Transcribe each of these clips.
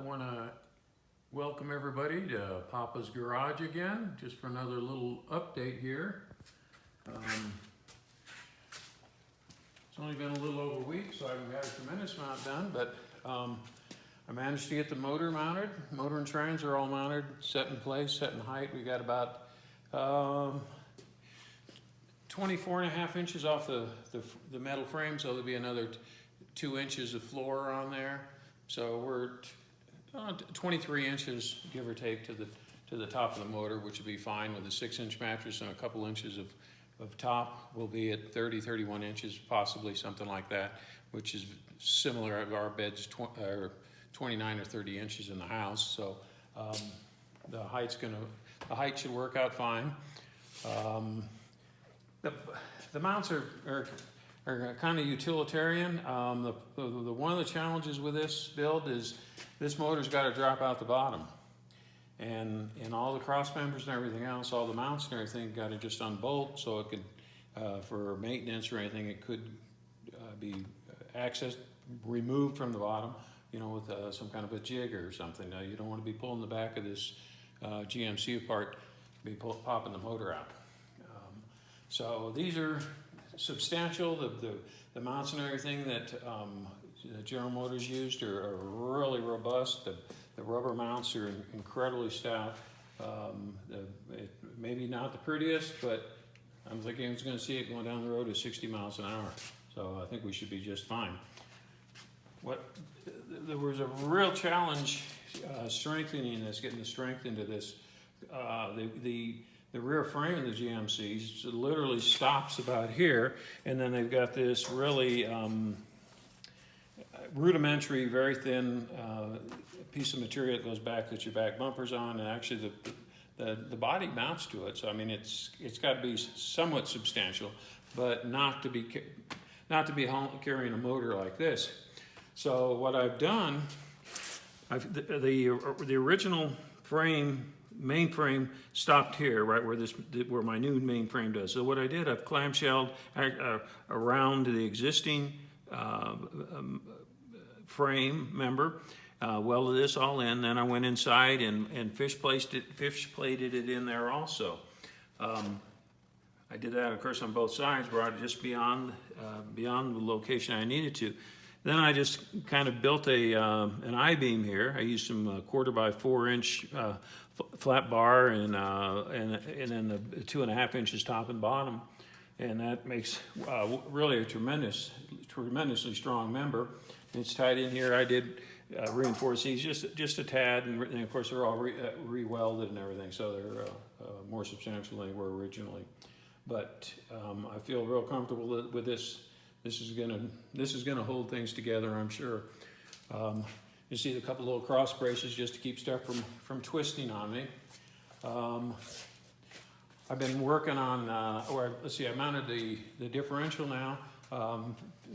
want to welcome everybody to Papa's Garage again, just for another little update here. It's only been a little over a week, so I haven't got a tremendous amount done, but I managed to get the motor mounted. Motor and trans are all mounted, set in place, set in height. We got about 24.5 inches off the metal frame, so there'll be another 2 inches of floor on there. So we're 23 inches, give or take, to the top of the motor, which would be fine with a 6-inch mattress, and a couple inches of top will be at 31 inches, possibly something like that, which is similar. Our bed's 29 or 30 inches in the house, so the height should work out fine. The mounts are kind of utilitarian. One of the challenges with this build is this motor's got to drop out the bottom, and all the cross members and everything else, all the mounts and everything, got to just unbolt, so it could, for maintenance or anything, it could be accessed, removed from the bottom, you know, with some kind of a jig or something. Now, you don't want to be pulling the back of this GMC apart, popping the motor out. So these are substantial. The mounts and everything that General Motors used are really robust. The rubber mounts are incredibly stout. Maybe not the prettiest, but I'm thinking it's going to see it going down the road at 60 miles an hour. So I think we should be just fine. There was a real challenge strengthening this, getting the strength into this. The rear frame of the GMCs literally stops about here, and then they've got this really rudimentary, very thin piece of material that goes back, that your back bumper's on, and actually the body mounts to it. So I mean, it's got to be somewhat substantial, but not to be carrying a motor like this. So what I've done, the original frame. Main frame stopped here, right where my new main frame does. So what I did, I've clamshelled around the existing frame member, welded this all in. Then I went inside and fish plated it in there also. I did that, of course, on both sides, brought it just beyond the location I needed to. Then I just kind of built an I-beam here. I used some 1/4 by 4 inch flat bar and then the 2.5 inches top and bottom, and that makes really a tremendously strong member. It's tied in here. I did reinforce these just a tad, and of course they're all re-welded and everything, so they're more substantial than they were originally. But I feel real comfortable with this. This is gonna hold things together, I'm sure. You see a couple little cross braces just to keep stuff from twisting on me. I've been working on, I mounted the differential now,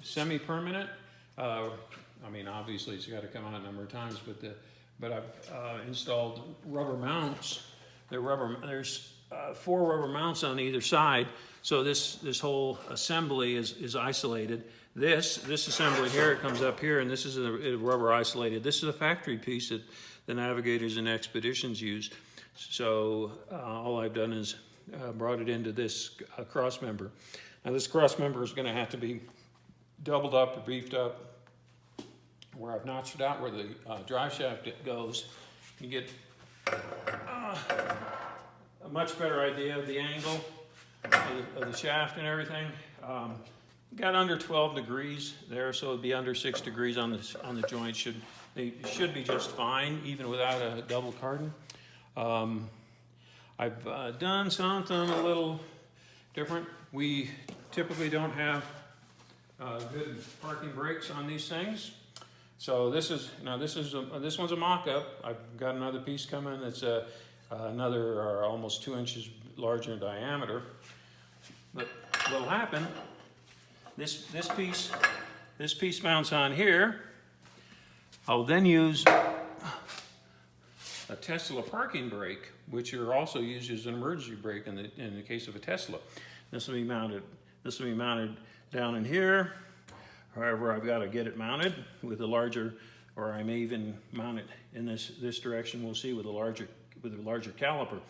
semi-permanent. I mean, obviously it's got to come out a number of times, but I've installed rubber mounts. There's 4 rubber mounts on either side, so this whole assembly is isolated. This assembly here, it comes up here, and this is a rubber isolated. This is a factory piece that the navigators and expeditions use. So all I've done is brought it into this cross member. Now this cross member is going to have to be doubled up or beefed up. Where I've notched it out where the drive shaft goes, you get a much better idea of the angle of the shaft and everything. Got under 12 degrees there, so it'd be under 6 degrees on the joint. They should be just fine, even without a double cardan. I've done something a little different. We typically don't have good parking brakes on these things. So this one's a mock-up. I've got another piece coming that's another almost 2 inches larger in diameter. But what'll happen? This piece mounts on here. I'll then use a Tesla parking brake, which are also used as an emergency brake in the case of a Tesla. This will be mounted down in here. However, I've got to get it mounted with a larger or I may even mount it in this direction. We'll see with a larger caliper.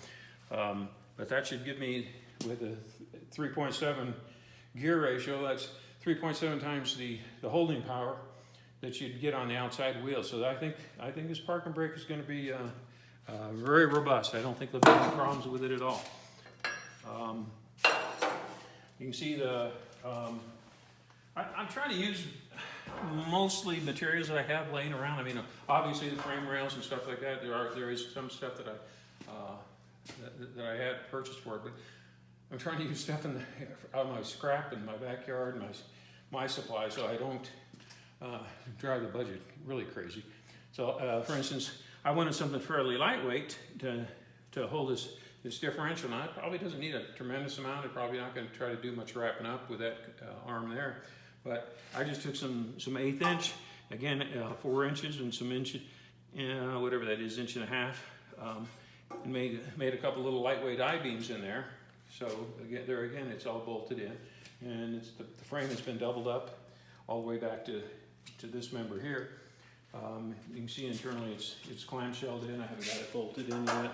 But that should give me, with a 3.7 gear ratio, that's 3.7 times the holding power that you'd get on the outside wheel. So I think this park and brake is going to be very robust. I don't think there'll be any problems with it at all. You can see I'm trying to use mostly materials that I have laying around. I mean, obviously the frame rails and stuff like that. There is some stuff that I had purchased for it, but I'm trying to use stuff out of my scrap in my backyard, my supplies, so I don't drive the budget really crazy. So, for instance, I wanted something fairly lightweight to hold this differential. Now, it probably doesn't need a tremendous amount. I'm probably not going to try to do much wrapping up with that arm there. But I just took some 1/8 inch, again 4 inches and some inch, whatever that is, 1.5 inches, and made a couple little lightweight I-beams in there. So again, it's all bolted in, and the frame has been doubled up all the way back to this member here. You can see internally it's clamshelled in. I haven't got it bolted in yet,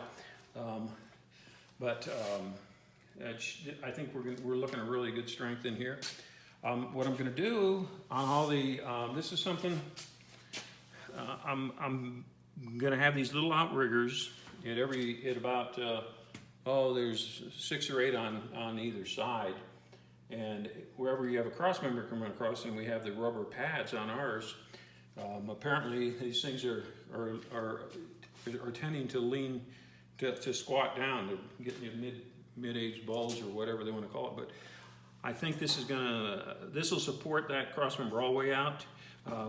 I think we're looking at really good strength in here. What I'm going to do on all the this is something I'm going to have these little outriggers at about there's 6 or 8 on either side, and wherever you have a cross member coming across, and we have the rubber pads on ours. Apparently these things are tending to lean to squat down to get mid-age bulge or whatever they want to call it. But I think this will support that cross member all the way out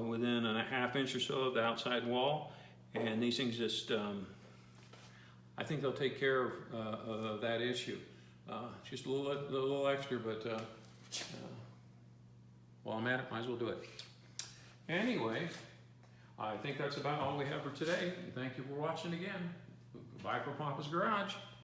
within a 1/2 inch or so of the outside wall, and these things just I think they'll take care of that issue. Just a little extra, but while I'm at it, might as well do it. Anyway, I think that's about all we have for today. Thank you for watching again. Bye from Papa's Garage.